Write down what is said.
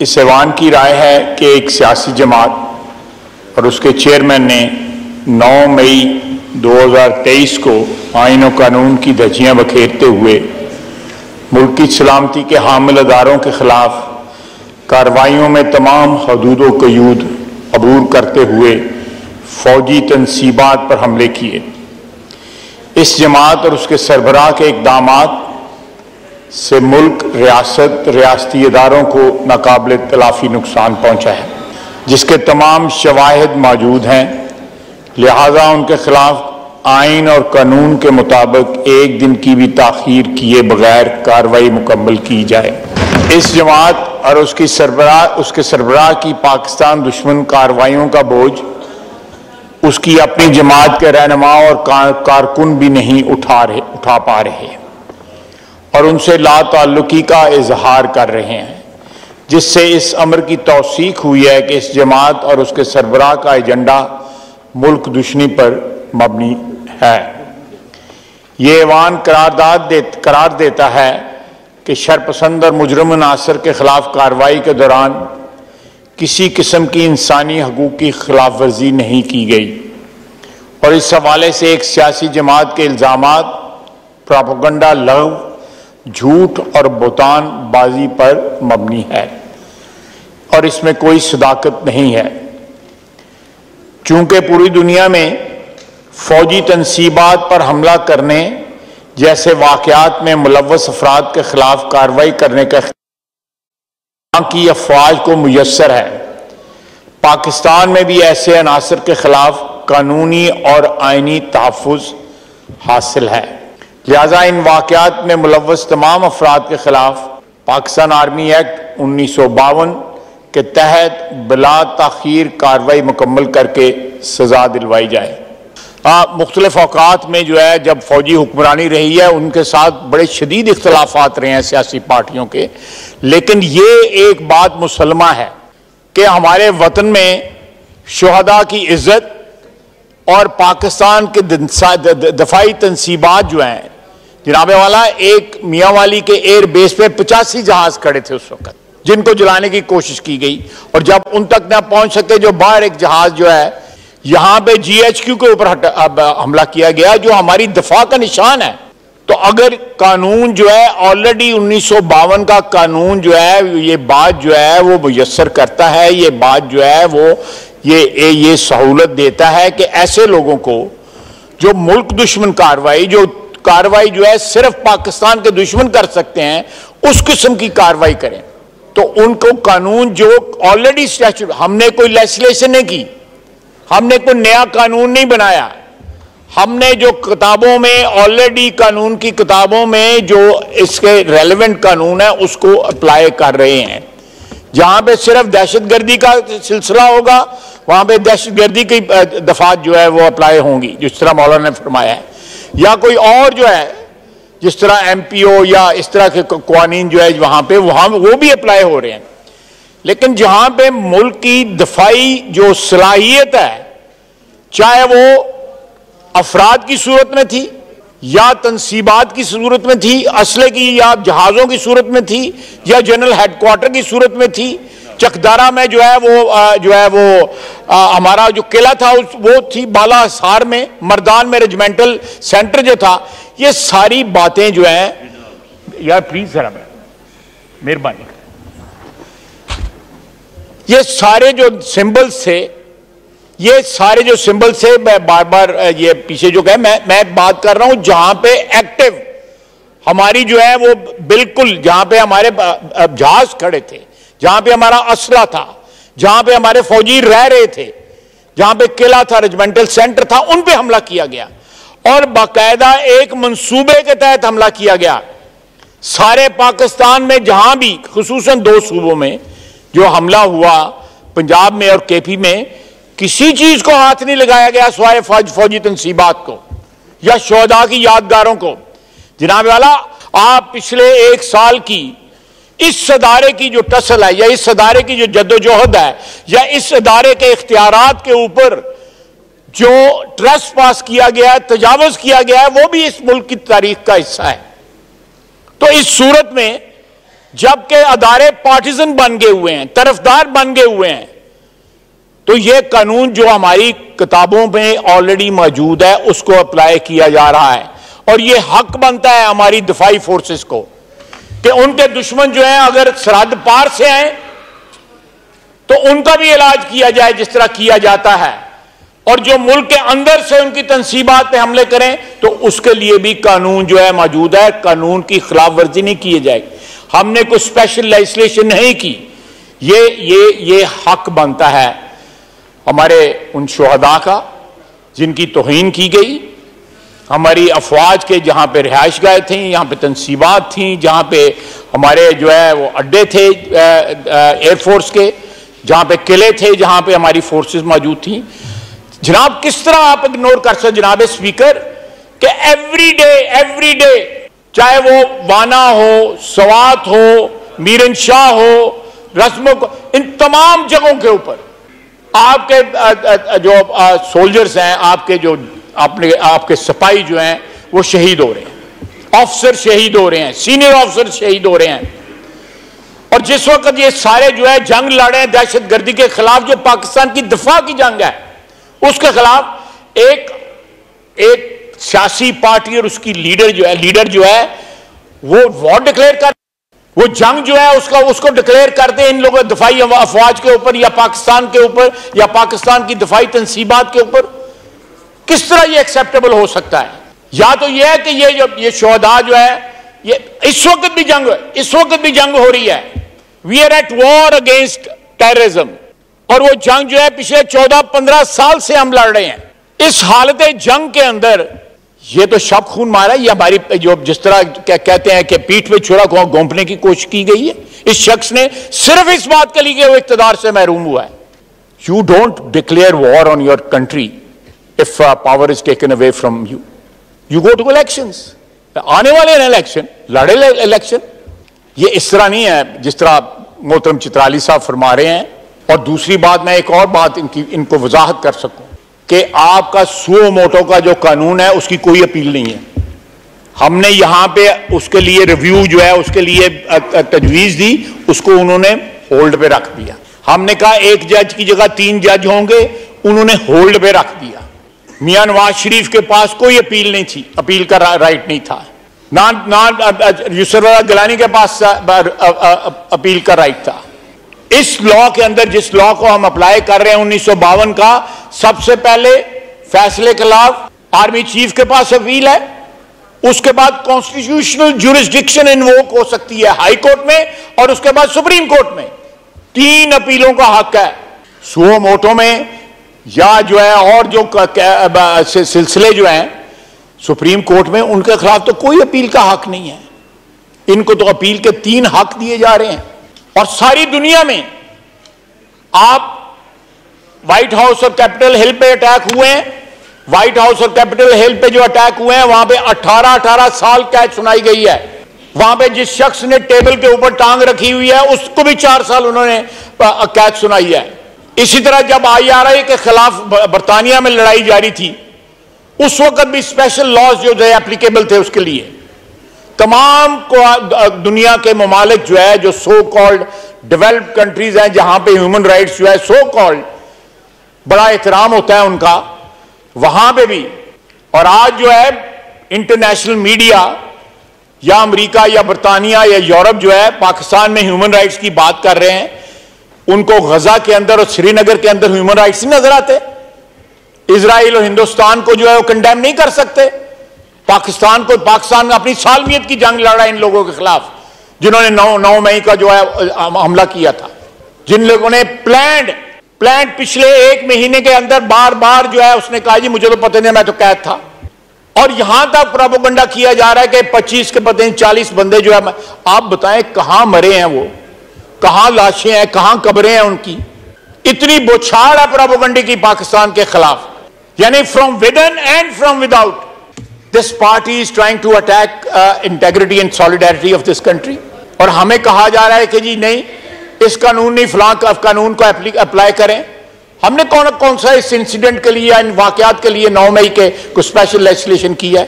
इस ऐवान की राय है कि एक सियासी जमात और उसके चेयरमैन ने 9 मई 2023 को आईन और कानून की धज्जियां बखेरते हुए मुल्क की सलामती के हामिल अदारों के खिलाफ कार्रवाइयों में तमाम हदूद व क़यूद अबूर करते हुए फौजी तनसीबात पर हमले किए। इस जमात और उसके सरबराह के इक़दामात से मुल्क, रियासत, रियासती इदारों को नाकाबिल तलाफी नुकसान पहुँचा है, जिसके तमाम शवाहिद मौजूद हैं। लिहाजा उनके खिलाफ आइन और कानून के मुताबिक एक दिन की भी ताख़ीर किए बगैर कार्रवाई मुकम्मल की जाए। इस जमात और उसके सरबराह की पाकिस्तान दुश्मन कार्रवाइयों का बोझ उसकी अपनी जमात के रहनुमा और कारकुन भी नहीं उठा पा रहे और उनसे लाताल्लुकी का इजहार कर रहे हैं, जिससे इस अमर की तौसीक हुई है कि इस जमात और उसके सरबराह का एजेंडा मुल्क दुश्मनी पर मबनी है। ये ऐवान करार देता है कि शरपसंद और मुजरिम अनासर के खिलाफ कार्रवाई के दौरान किसी किस्म की इंसानी हकूक़ की खिलाफ वर्जी नहीं की गई और इस हवाले से एक सियासी जमात के इल्ज़ामात प्रोपेगेंडा, लग़व, झूठ और बुहतान बाजी पर मबनी है और इसमें कोई सदाकत नहीं है। चूंकि पूरी दुनिया में फौजी तनसीबात पर हमला करने जैसे वाक़यात में मुलव्वस अफराद के खिलाफ कार्रवाई करने का की अफवाज को मुयस्सर है, पाकिस्तान में भी ऐसे अनासर के खिलाफ कानूनी और आइनी तहफ़्फ़ुज़ हासिल है। लिहाजा इन वाक़यात में मुलव्वस तमाम अफराद के खिलाफ पाकिस्तान आर्मी एक्ट 1952 के तहत बिला ताख़ीर कार्रवाई मुकम्मल करके सज़ा दिलवाई जाए। मुख्तलिफ औक़ात में जो है जब फौजी हुक्मरानी रही है उनके साथ बड़े शदीद इख्तलाफात रहे हैं सियासी पार्टियों के, लेकिन ये एक बात मुसलमा है कि हमारे वतन में शुहदा की इज्जत और पाकिस्तान के दफाई तनसीबात जो हैं, जनाबे वाला एक मियाँ वाली के एयर बेस पे 85 जहाज खड़े थे उस वक्त, जिनको जलाने की कोशिश की गई और जब उन तक ना पहुंच सके जो बाहर एक जहाज जो है यहां पे GHQ के ऊपर हमला किया गया जो हमारी दफा का निशान है। तो अगर कानून जो है ऑलरेडी 1952 का कानून जो है ये बात जो है वो मुयस्सर करता है, ये बात जो है वो ये सहूलत देता है कि ऐसे लोगों को जो मुल्क दुश्मन कार्रवाई जो है सिर्फ पाकिस्तान के दुश्मन कर सकते हैं उस किस्म की कार्रवाई करें, तो उनको कानून जो ऑलरेडी स्टैच्यूट, हमने कोई लेजिस्लेशन नहीं की, हमने कोई नया कानून नहीं बनाया, हमने जो किताबों में ऑलरेडी कानून की किताबों में जो इसके रेलेवेंट कानून है उसको अप्लाई कर रहे हैं। जहां पे सिर्फ दहशतगर्दी का सिलसिला होगा वहां पे दहशतगर्दी की दफात जो है वो अप्लाई होंगी, जिस तरह मौलाना ने फरमाया है, या कोई और जो है जिस तरह MPO या इस तरह के कानून जो है वहां पे वो भी अप्लाई हो रहे हैं। लेकिन जहां पे मुल्क की दफाई जो सलाहियत है, चाहे वो अफराद की सूरत में थी या तनसीबात की सूरत में थी, असले की या जहाज़ों की सूरत में थी या जनरल हेडक्वार्टर की सूरत में थी, चकदारा में जो है वो हमारा जो किला था वो थी, बाला हिसार में मर्दान में रेजिमेंटल सेंटर जो था, ये सारी बातें जो है यार प्लीज जरा मेहरबानी, ये सारे जो सिंबल्स थे, ये सारे जो सिंबल से मैं बार बार ये पीछे जो कहे मैं बात कर रहा हूं जहां पे एक्टिव हमारी जो है वो बिल्कुल, जहां पे हमारे जहाज खड़े थे, जहां पे हमारा असला था, जहां पे हमारे फौजी रह रहे थे, जहां पे किला था, रेजिमेंटल सेंटर था, उन पे हमला किया गया और बाकायदा एक मंसूबे के तहत हमला किया गया। सारे पाकिस्तान में जहां भी, खुसूसन 2 सूबों में जो हमला हुआ, पंजाब में और KP में, किसी चीज को हाथ नहीं लगाया गया सिवाय फौजी तनसीबात को या शोहदा की यादगारों को। जनाब वाला, आप पिछले 1 साल की इस अदारे की जो टसल है या इस अदारे की जो जद्दोजहद है या इस अदारे के इख्तियारात के ऊपर जो ट्रस्ट पास किया गया है, तजावुज किया गया है, वो भी इस मुल्क की तारीख का हिस्सा है। तो इस सूरत में जबकि अदारे पार्टिजन बन गए हुए हैं, तरफदार बन गए हुए हैं। तो ये कानून जो हमारी किताबों में ऑलरेडी मौजूद है उसको अप्लाई किया जा रहा है, और ये हक बनता है हमारी दिफाई फोर्सेस को कि उनके दुश्मन जो हैं अगर सरहद पार से आए तो उनका भी इलाज किया जाए जिस तरह किया जाता है, और जो मुल्क के अंदर से उनकी तंसीबात पे हमले करें तो उसके लिए भी कानून जो है मौजूद है, कानून की खिलाफ वर्जी नहीं की जाएगी। हमने कोई स्पेशल लेजिस्लेशन नहीं की, ये हक बनता है हमारे उन शुहदा का जिनकी तौहीन की गई, हमारी अफवाज के जहां पे रिहाइश गाह थी, यहां पे तंसीबात थी, जहां पे हमारे जो है वो अड्डे थे एयरफोर्स के, जहां पे किले थे, जहां पे हमारी फोर्सेस मौजूद थी। जनाब किस तरह आप इग्नोर कर सकते जनाब स्पीकर कि एवरी डे चाहे वो वाना हो, सवात हो, मीरन शाह हो, रस्मों को, इन तमाम जगहों के ऊपर आपके जो सोल्जर्स हैं, आपके जो आपके सिपाही जो हैं वो शहीद हो रहे हैं, ऑफिसर शहीद हो रहे हैं, सीनियर ऑफिसर शहीद हो रहे हैं। और जिस वक्त ये सारे जो है जंग लड़े हैं दहशतगर्दी के खिलाफ, जो पाकिस्तान की दिफा की जंग है, उसके खिलाफ एक सियासी पार्टी और उसकी लीडर जो है वो वॉर डिक्लेयर कर, वो जंग जो है उसको डिक्लेयर कर दे इन लोगों दिफाई अफवाज के ऊपर या पाकिस्तान के ऊपर या पाकिस्तान की दिफाई तंसीबात के ऊपर। किस तरह ये एक्सेप्टेबल हो सकता है? या तो ये है कि ये शोहदा जो है, ये इस वक्त भी जंग हो रही है, we are at war against terrorism, और वो जंग जो है पिछले 14-15 साल से हम लड़ रहे हैं। इस हालत जंग के अंदर ये तो शब खून मारा, ये हमारी जो जिस तरह कहते हैं कि पीठ पे छुरा घोंपने की कोशिश की गई है इस शख्स ने, सिर्फ इस बात के लिए कि वो इख्तिदार से महरूम हुआ है। You don't declare war on your country if power is taken away from you, you go to elections. आने वाले इलेक्शन लड़े इलेक्शन, ये इस तरह नहीं है जिस तरह मोहतरम चित्राली साहब फरमा रहे हैं। और दूसरी बात, मैं एक और बात इनको वजाहत कर सकूं कि आपका सुओ मोटो का जो कानून है उसकी कोई अपील नहीं है। हमने यहां पे उसके लिए रिव्यू जो है उसके लिए तजवीज दी, उसको उन्होंने होल्ड पे रख दिया। हमने कहा एक जज की जगह 3 जज होंगे, उन्होंने होल्ड पे रख दिया। मियां नवाज शरीफ के पास कोई अपील नहीं थी, अपील का राइट नहीं था, ना यूसुफ गिलानी के पास अपील का राइट था। इस लॉ के अंदर जिस लॉ को हम अप्लाई कर रहे हैं 1952 का, सबसे पहले फैसले के खिलाफ आर्मी चीफ के पास अपील है, उसके बाद कॉन्स्टिट्यूशनल ज्यूरिसडिक्शन इन्वोक हो सकती है हाई कोर्ट में, और उसके बाद सुप्रीम कोर्ट में। 3 अपीलों का हक है सुओ मोटो में, या जो है और जो सिलसिले जो हैं सुप्रीम कोर्ट में, उनके खिलाफ तो कोई अपील का हक नहीं है। इनको तो अपील के 3 हक दिए जा रहे हैं। और सारी दुनिया में आप व्हाइट हाउस और कैपिटल हिल पे अटैक हुए हैं, व्हाइट हाउस और कैपिटल हिल पे जो अटैक हुए हैं वहां पे 18 साल कैद सुनाई गई है। वहां पे जिस शख्स ने टेबल के ऊपर टांग रखी हुई है उसको भी 4 साल उन्होंने कैद सुनाई है। इसी तरह जब IRA के खिलाफ बरतानिया में लड़ाई जारी थी, उस वक्त भी स्पेशल लॉज जो थे एप्लीकेबल थे उसके लिए। तमाम दुनिया के ममालिक जो है, जो सो कॉल्ड डेवलप्ड कंट्रीज हैं, जहां पे ह्यूमन राइट्स जो है सो कॉल्ड बड़ा एहतराम होता है उनका, वहां पे भी। और आज जो है इंटरनेशनल मीडिया या अमेरिका या बरतानिया या यूरोप जो है पाकिस्तान में ह्यूमन राइट्स की बात कर रहे हैं, उनको गजा के अंदर और श्रीनगर के अंदर ह्यूमन राइट्स नहीं नजर आते। इजराइल और हिंदुस्तान को जो है वो कंडेम नहीं कर सकते। पाकिस्तान ने अपनी सालमियत की जंग लड़ा इन लोगों के खिलाफ जिन्होंने 9 मई का जो है हमला किया था, जिन लोगों ने प्लान पिछले 1 महीने के अंदर बार जो है उसने कहा जी मुझे तो पता नहीं, मैं तो कैद था। और यहां तक प्रोपेगेंडा किया जा रहा है कि 25 के पता नहीं 40 बंदे जो है, आप बताएं कहां मरे हैं वो, कहां लाशें हैं, कहां कब्रें हैं उनकी। इतनी बौछार है प्रोपेगेंडा की पाकिस्तान के खिलाफ, यानी from within and from without. This party is trying to attack integrity and solidarity of this country. और हमें कहा जा रहा है कि जी नहीं, इस कानून नहीं, फलां कानून को अप्लाई करें। हमने कौन सा इस इंसिडेंट के लिए या इन वाकयात के लिए 9 मई के कुछ स्पेशल लेजिस्लेशन किया है?